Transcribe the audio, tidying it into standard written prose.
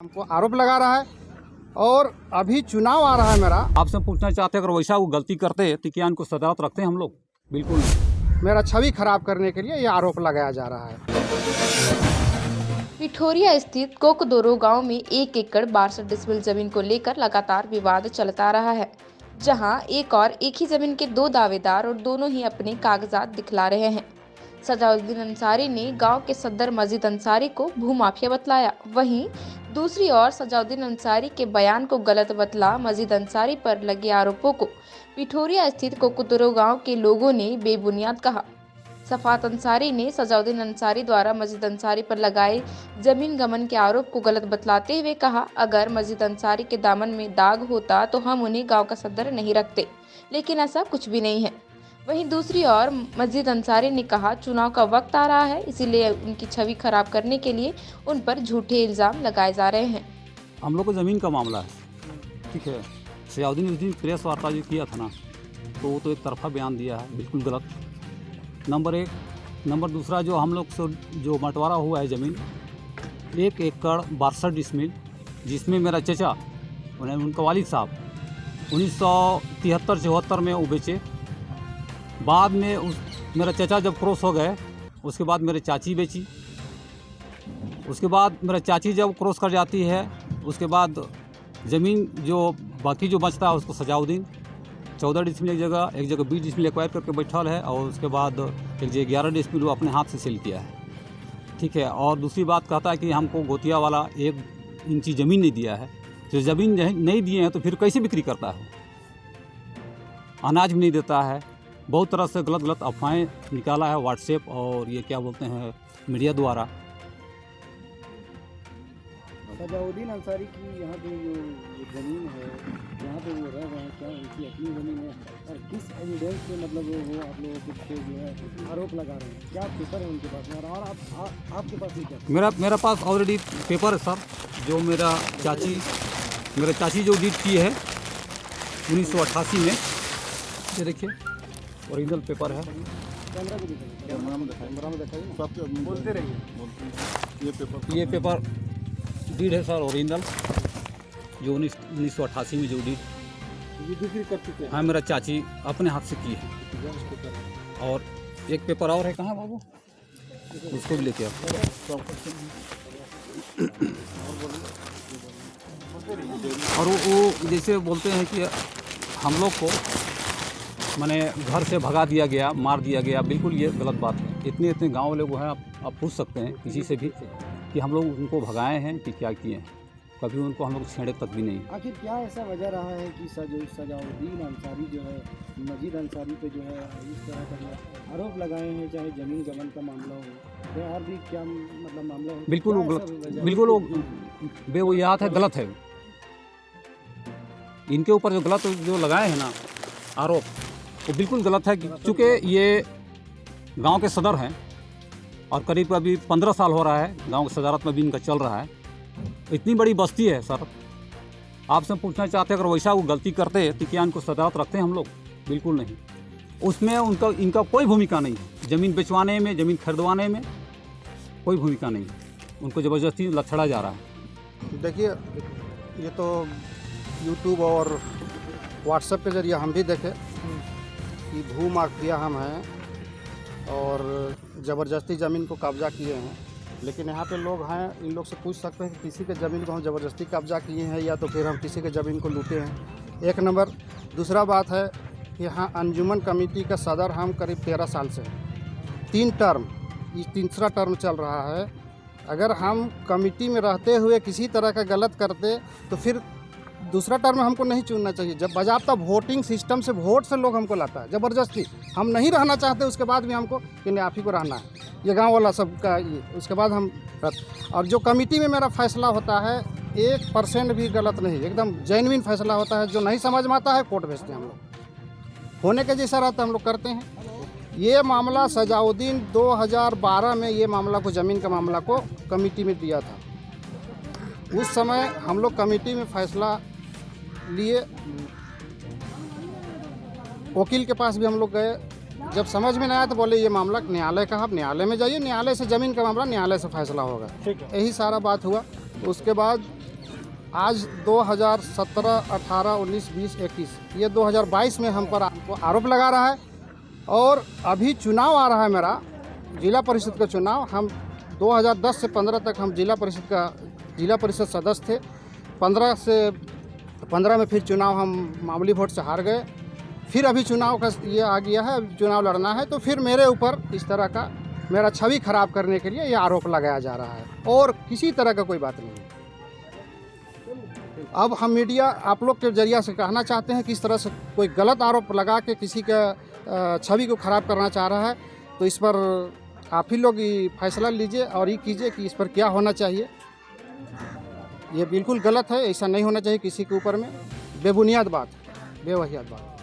हमको आरोप लगा रहा है और अभी चुनाव आ रहा है मेरा। आपसे पूछना चाहते हैं अगर वैसा वो गलती करते तो क्या इनको सदारत रखते हैं हम लोग? बिल्कुल नहीं। मेरा छवि खराब करने के लिए ये आरोप लगाया जा रहा है। पिठोरिया स्थित कोकदोरो गांव में 1 एकड़ 62 डिसमिल जमीन को लेकर लगातार विवाद चलता रहा है, जहां एक ही जमीन के 2 दावेदार और दोनों ही अपने कागजात दिखला रहे हैं। सजाउद्दीन अंसारी ने गांव के सदर मजीद अंसारी को भूमाफिया बतलाया। वहीं दूसरी ओर सजाउद्दीन अंसारी के बयान को गलत बतला मजीद अंसारी पर लगे आरोपों को पिठोरिया स्थित कोकदोरो गांव के लोगों ने बेबुनियाद कहा। सफात अंसारी ने सजाउद्दीन अंसारी द्वारा मजीद अंसारी पर लगाए जमीन गमन के आरोप को गलत बतलाते हुए कहा, अगर मजीद अंसारी के दामन में दाग होता तो हम उन्हें गांव का सदर नहीं रखते, लेकिन ऐसा कुछ भी नहीं है। वहीं दूसरी ओर मजीद अंसारी ने कहा, चुनाव का वक्त आ रहा है, इसीलिए उनकी छवि खराब करने के लिए उन पर झूठे इल्जाम लगाए जा रहे हैं। हम लोग को ज़मीन का मामला है, ठीक है। सजाउद्दीन उस दिन प्रेस वार्ता जो किया था ना, तो वो तो एक तरफा बयान दिया है, बिल्कुल गलत। नंबर 1। नंबर दूसरा, जो हम लोग से जो बंटवारा हुआ है ज़मीन 1 एकड़ 62 डिसमिल, जिसमें मेरा चचा उनका वालिद साहब 1973-74 में वो बेचे। बाद में मेरा चचा जब क्रॉस हो गए, उसके बाद मेरे चाची बेची। उसके बाद मेरा चाची जब क्रॉस कर जाती है, उसके बाद ज़मीन जो बाकी जो बचता है उसको सजाउद्दीन 14 डिसमिल एक जगह 20 डिसमिल एक्वायर करके बैठल है, और उसके बाद एक जगह 11 डिसमिल वो अपने हाथ से सेल किया है, ठीक है। और दूसरी बात कहता है कि हमको गोतिया वाला 1 इंची ज़मीन नहीं दिया है। जो ज़मीन नहीं दिए हैं तो फिर कैसे बिक्री करता है? अनाज भी नहीं देता है। बहुत तरह से गलत अफवाहें निकाला है व्हाट्सएप और ये क्या बोलते हैं मीडिया द्वारा। सजाउद्दीन अंसारी की यहाँ पे जो ज़मीन है, यहाँ पे वो रह रहे हैं, क्या उनकी अपनी ज़मीन है और किस एविडेंस पे मतलब वो आप लोगों के जो है आरोप लगा रहे हैं? क्या पेपर है उनके पास में और आपके पास में क्या? मेरा पास ऑलरेडी पेपर है सर, जो मेरा चाची जो डीड की है 1988 में। ये देखिए ओरिजिनल पेपर है। बोलते रहिए। ये पेपर डीड है सर, ओरिजिनल, जो 1988 में जो डीड बिक्री कर चुके हैं। हाँ, मेरा चाची अपने हाथ से की है। और एक पेपर और है, कहाँ बाबू, उसको भी लेके आओ। और वो जैसे बोलते हैं कि हम लोग को माने घर से भगा दिया गया, मार दिया गया, बिल्कुल ये गलत बात है। इतने गांव लोग हैं, आप पूछ सकते हैं किसी से भी कि हम लोग उनको भगाए हैं कि क्या किए हैं। कभी उनको हम लोग छेड़े तक भी नहीं। आखिर क्या ऐसा वजह रहा है कि सजाउद्दीन अंसारी जो है मजीद अंसारी पे जो है इस तरह का आरोप लगाए हैं, चाहे ज़मीन गमन का मामला हो या और भी क्या मतलब मामला हो? बिल्कुल वो बेबुनियाद है, गलत है। इनके ऊपर जो गलत जो लगाए हैं ना आरोप, वो बिल्कुल गलत है। चूँकि ये गांव के सदर हैं और करीब अभी 15 साल हो रहा है गांव की सदारत में भी इनका चल रहा है। इतनी बड़ी बस्ती है सर। आपसे पूछना चाहते हैं अगर वैसा वो गलती करते तो क्या इनको सदारत रखते हैं हम लोग? बिल्कुल नहीं। उसमें इनका कोई भूमिका नहीं। ज़मीन बेचवाने में, ज़मीन खरीदवाने में कोई भूमिका नहीं। उनको ज़बरदस्ती लछड़ा जा रहा है। देखिए, ये तो यूट्यूब और व्हाट्सएप के ज़रिए हम भी देखे कि भूमाफिया हम हैं और ज़बरदस्ती ज़मीन को कब्जा किए हैं। लेकिन यहाँ पे लोग हैं, इन लोग से पूछ सकते हैं कि किसी के ज़मीन को हम ज़बरदस्ती कब्जा किए हैं या तो फिर हम किसी के ज़मीन को लूटे हैं। 1 नंबर। दूसरा बात है कि यहाँ अंजुमन कमेटी का सदर हम करीब 13 साल से हैं, 3 टर्म, ये तीसरा टर्म चल रहा है। अगर हम कमेटी में रहते हुए किसी तरह का गलत करते तो फिर दूसरा टर्म हमको नहीं चुनना चाहिए। जब बाज़ाब्ता वोटिंग सिस्टम से वोट से लोग हमको लाता है ज़बरदस्ती, हम नहीं रहना चाहते, उसके बाद भी हमको कि नहीं आप ही को रहना है, ये गांव वाला सब का ये, उसके बाद हम। और जो कमेटी में मेरा फैसला होता है 1% भी गलत नहीं, एकदम जेन्युइन फैसला होता है। जो नहीं समझ में आता है कोर्ट भेजते हैं हम लोग, होने के जैसा रहता है हम लोग करते हैं। ये मामला सजाउद्दीन 2012 में ये मामला को, ज़मीन का मामला को कमेटी में दिया था। उस समय हम लोग कमेटी में फैसला लिए, वकील के पास भी हम लोग गए। जब समझ में नहीं आया तो बोले ये मामला न्यायालय का, आप न्यायालय में जाइए, न्यायालय से ज़मीन का मामला न्यायालय से फैसला होगा। यही सारा बात हुआ। उसके बाद आज 2017, 18, 19, 20, 21 ये 2022 में हम पर आरोप लगा रहा है। और अभी चुनाव आ रहा है मेरा जिला परिषद का चुनाव। हम 2010 से 15 तक हम जिला परिषद सदस्य थे। 15 में फिर चुनाव हम मामूली वोट से हार गए। फिर अभी चुनाव का ये आ गया है, अभी चुनाव लड़ना है, तो फिर मेरे ऊपर इस तरह का मेरा छवि खराब करने के लिए ये आरोप लगाया जा रहा है और किसी तरह का कोई बात नहीं। अब हम मीडिया आप लोग के जरिया से कहना चाहते हैं कि इस तरह से कोई गलत आरोप लगा के किसी का छवि को खराब करना चाह रहा है, तो इस पर आप ही लोग ये फैसला लीजिए और ये कीजिए कि इस पर क्या होना चाहिए। ये बिल्कुल गलत है, ऐसा नहीं होना चाहिए किसी के ऊपर में। बेबुनियाद बात, बेवहियात बात।